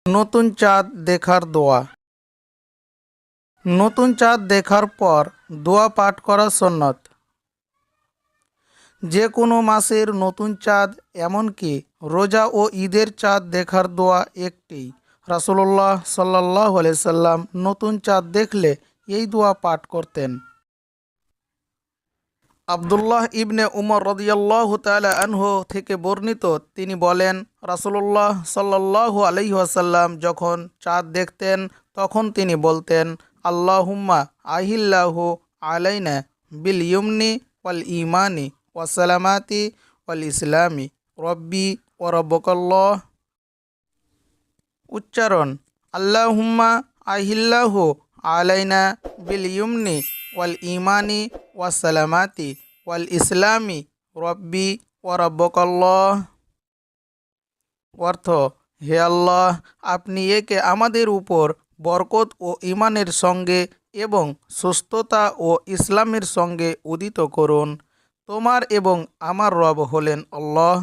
নতুন চাঁদ দেখার দোয়া। নতুন চাঁদ দেখার পর দোয়া পাঠ করা সুন্নত। যে কোনো মাসের নতুন চাঁদ, এমনকি রোজা ও ঈদের চাঁদ দেখার দোয়া একটি। রাসূলুল্লাহ সাল্লাল্লাহু আলাইহি সাল্লাম নতুন চাঁদ দেখলে এই দোয়া পাঠ করতেন। আব্দুল্লাহ ইবনে উমর রাদিয়াল্লাহু তাআলা আনহু থেকে বর্ণিত, তিনি বলেন, রাসূলুল্লাহ সাল্লাল্লাহু আলাইহি ওয়াসাল্লাম যখন চাঁদ দেখতেন তখন তিনি বলতেন, আল্লাহুম্মা আহিল্লাহু আলাইনা বিল ইয়ুমনি ওয়াল ঈমানি ওয়াস সালামাতি ওয়াল ইসলামি রব্বি ওয়া রাব্বুকাল্লাহ। উচ্চারণ: আল্লাহুম্মা আহিল্লাহু আলাইনা বিল ইয়ুমনি ওয়াল ঈমানি ওয়াস সালামাতি ওয়াল ইসলামি রব্বি ওয়া রাব্বুকাল্লাহ। অর্থ: হে আল্লাহ, আপনি একে আমাদের উপর বরকত ও ঈমানের সঙ্গে এবং সুস্থতা ও ইসলামের সঙ্গে উদিত করুন। তোমার এবং আমার রব হলেন আল্লাহ।